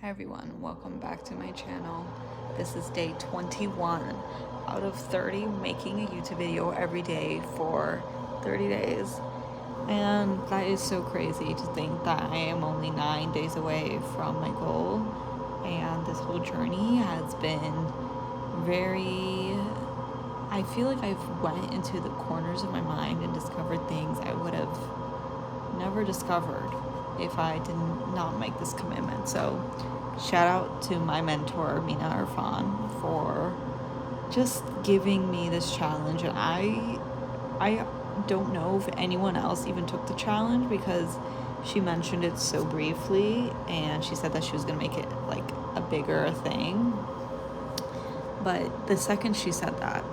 Hi everyone, welcome back to my channel. This is day 21 out of 30 making a YouTube video every day for 30 days. And that is so crazy to think that I am only 9 days away from my goal. And this whole journey has been I feel like I've went into the corners of my mind and discovered things I would have never discovered if I did not make this commitment. So shout out to my mentor Mina Irfan for just giving me this challenge. And I don't know if anyone else even took the challenge, because she mentioned it so briefly and she said that she was going to make it like a bigger thing. But the second she said that,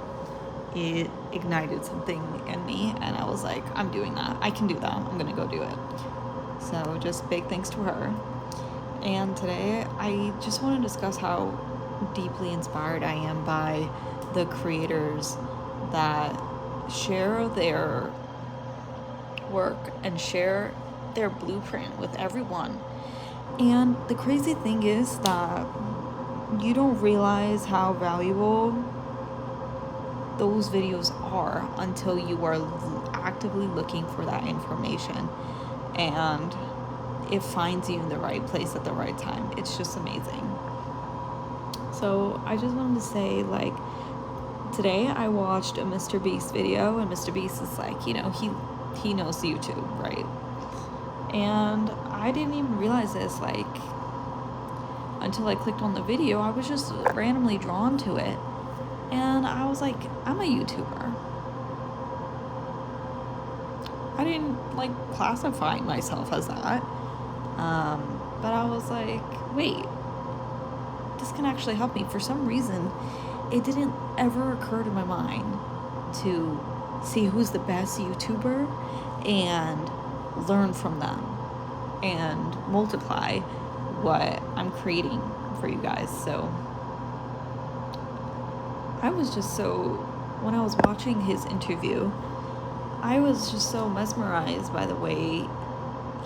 it ignited something in me and I was like, I'm doing that. I can do that. I'm gonna go do it. So just big thanks to her. And today I just want to discuss how deeply inspired I am by the creators that share their work and share their blueprint with everyone. And the crazy thing is that you don't realize how valuable those videos are until you are actively looking for that information and it finds you in the right place at the right time. It's just amazing. So I just wanted to say, like, today I watched a MrBeast video, and MrBeast is like, he knows YouTube, right? And I didn't even realize this, like, until I clicked on the video. I was just randomly drawn to it. And I was like, I'm a YouTuber. I didn't like classifying myself as that. But I was like, wait, this can actually help me. For some reason, it didn't ever occur to my mind to see who's the best YouTuber and learn from them and multiply what I'm creating for you guys. So I was just when I was watching his interview, I was just so mesmerized by the way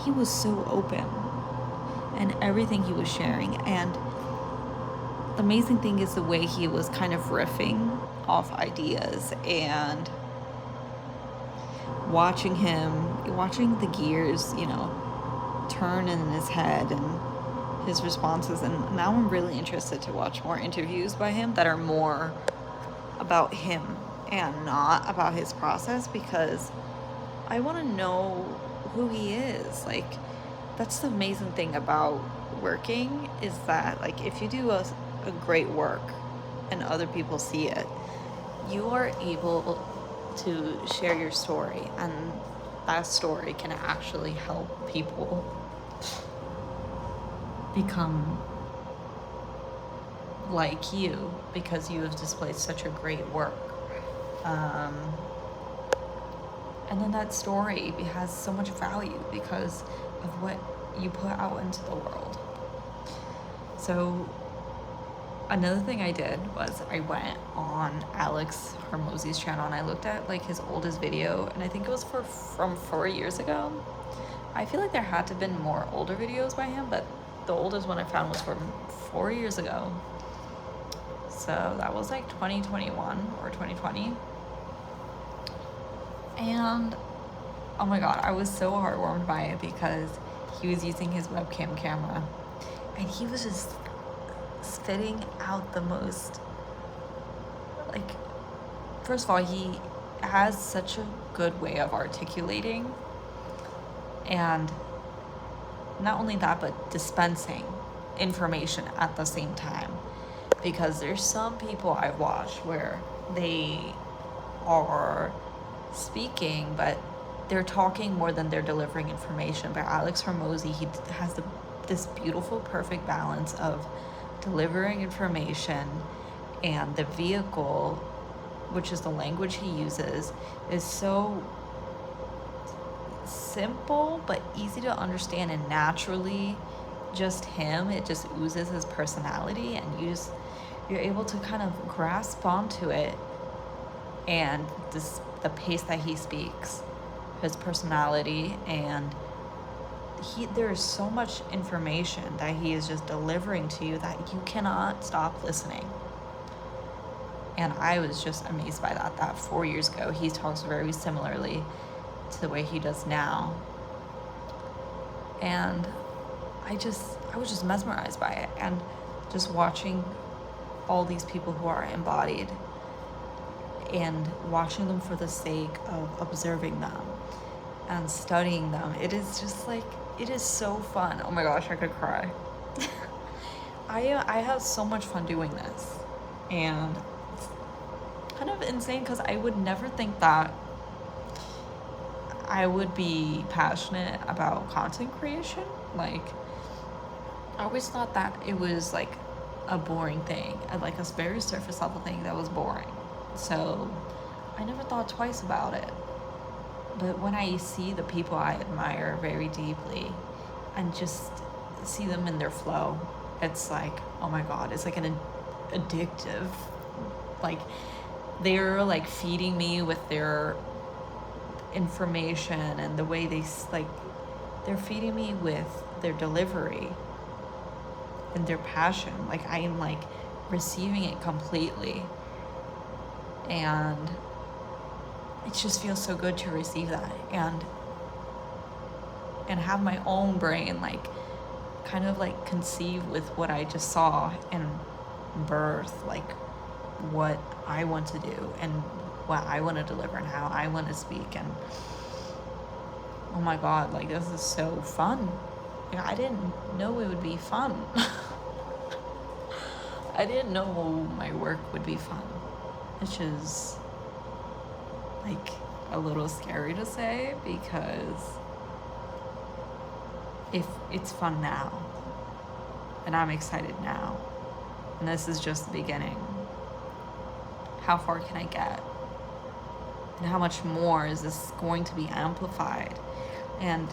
he was so open and everything he was sharing. And the amazing thing is the way he was kind of riffing off ideas and watching the gears, turn in his head and his responses. And now I'm really interested to watch more interviews by him that are more about him and not about his process, because I want to know who he is. Like, that's the amazing thing about working, is that, like, if you do a great work and other people see it, you are able to share your story, and that story can actually help people become like you, because you have displayed such a great work. And then that story has so much value because of what you put out into the world. So another thing I did was I went on Alex Hormozi's channel and I looked at like his oldest video, and I think it was from 4 years ago. I feel like there had to have been more older videos by him, but the oldest one I found was from 4 years ago. So that was like 2021 or 2020. And oh my god, I was so heartwarmed by it because he was using his webcam camera and he was just spitting out the most, like, first of all, he has such a good way of articulating, and not only that, but dispensing information at the same time. Because there's some people I've watched where they are speaking, but they're talking more than they're delivering information. But Alex Hormozi, he has this beautiful, perfect balance of delivering information, and the vehicle, which is the language he uses, is so simple but easy to understand, and naturally just him. It just oozes his personality, and you're able to kind of grasp onto it, and the pace that he speaks, his personality, and there is so much information that he is just delivering to you that you cannot stop listening. And I was just amazed by that 4 years ago he talks very similarly to the way he does now. And I was just mesmerized by it, and just watching all these people who are embodied and watching them for the sake of observing them and studying them. It is just like, it is so fun. Oh my gosh, I could cry. I have so much fun doing this, and it's kind of insane because I would never think that I would be passionate about content creation. Like, I always thought that it was like a boring thing, and like a very surface level thing that was boring. So I never thought twice about it. But when I see the people I admire very deeply and just see them in their flow, it's like, oh my God, it's like an addictive, like they're like feeding me with their information and the way they like, they're feeding me with their delivery and their passion. Like I am like receiving it completely, and it just feels so good to receive that and have my own brain like kind of like conceive with what I just saw and birth like what I want to do and what I want to deliver and how I want to speak. And oh my God, like this is so fun. Like, I didn't know it would be fun. I didn't know my work would be fun, which is like a little scary to say, because if it's fun now and I'm excited now and this is just the beginning, how far can I get? And how much more is this going to be amplified? And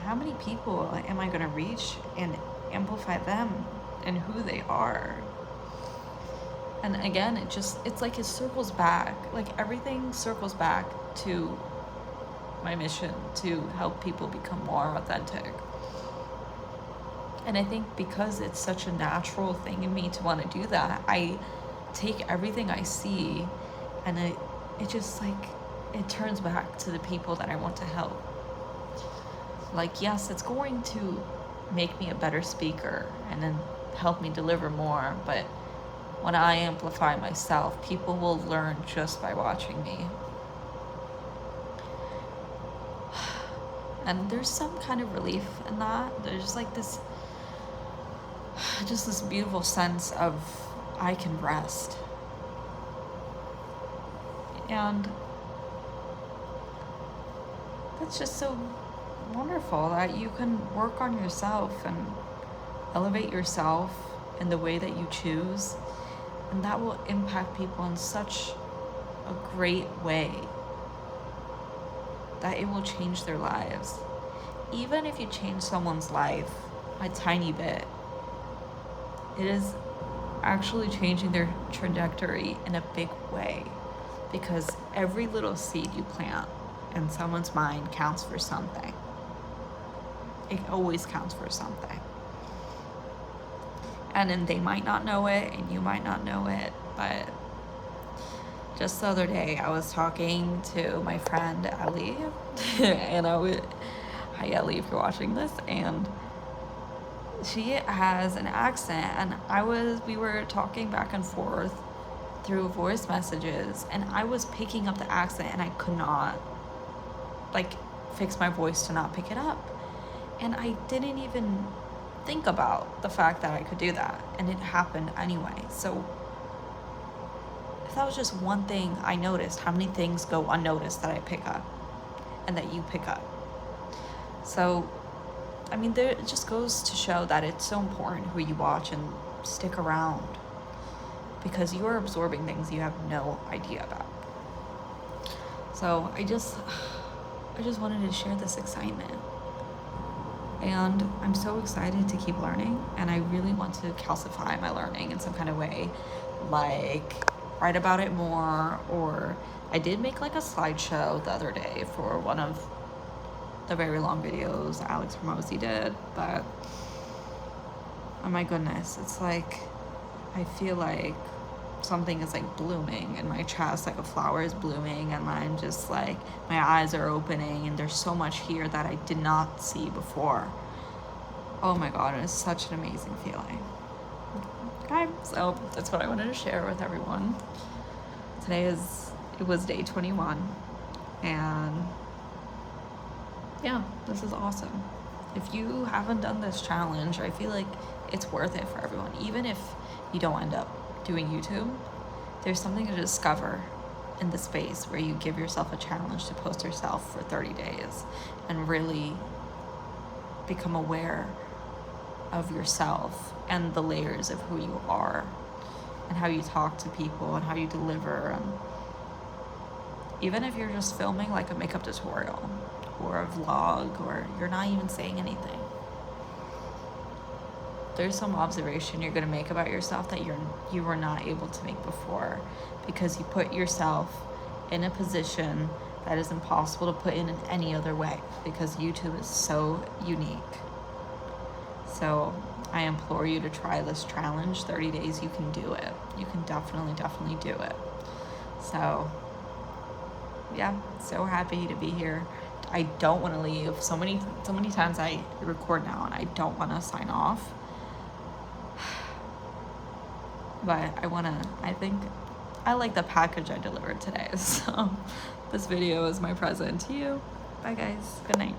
how many people am I going to reach and amplify them and who they are? And again, it's like it circles back, like everything circles back to my mission to help people become more authentic. And I think because it's such a natural thing in me to want to do that, I take everything I see and it just like, it turns back to the people that I want to help. Like, yes, it's going to make me a better speaker and then help me deliver more, but when I amplify myself, people will learn just by watching me. And there's some kind of relief in that. There's like this beautiful sense of I can rest. And that's just so wonderful that you can work on yourself and elevate yourself in the way that you choose, and that will impact people in such a great way that it will change their lives. Even if you change someone's life a tiny bit, it is actually changing their trajectory in a big way, because every little seed you plant in someone's mind counts for something. It always counts for something. And then they might not know it and you might not know it, but just the other day I was talking to my friend Ellie and hi Ellie if you're watching this, and she has an accent, and we were talking back and forth through voice messages, and I was picking up the accent and I could not like fix my voice to not pick it up. And I didn't even think about the fact that I could do that, and it happened anyway. So if that was just one thing I noticed, how many things go unnoticed that I pick up and that you pick up? So I mean, it just goes to show that it's so important who you watch and stick around, because you are absorbing things you have no idea about. So I just wanted to share this excitement. And I'm so excited to keep learning, and I really want to calcify my learning in some kind of way, like write about it more, or I did make like a slideshow the other day for one of the very long videos Alex Hormozi did, but oh my goodness, it's like I feel like something is like blooming in my chest, like a flower is blooming, and I'm just like, my eyes are opening, and there's so much here that I did not see before. Oh my god, it's such an amazing feeling. Okay, so that's what I wanted to share with everyone. It was day 21, and yeah, this is awesome. If you haven't done this challenge, I feel like it's worth it for everyone. Even if you don't end up doing YouTube, there's something to discover in the space where you give yourself a challenge to post yourself for 30 days and really become aware of yourself and the layers of who you are and how you talk to people and how you deliver. Even if you're just filming like a makeup tutorial or a vlog, or you're not even saying anything, there's some observation you're going to make about yourself that you were not able to make before, because you put yourself in a position that is impossible to put in any other way, because YouTube is so unique. So I implore you to try this challenge. 30 days, you can do it. You can definitely do it. So yeah, so happy to be here. I don't want to leave. So many times I record now and I don't want to sign off. But I think I like the package I delivered today. So this video is my present to you. Bye guys. Good night.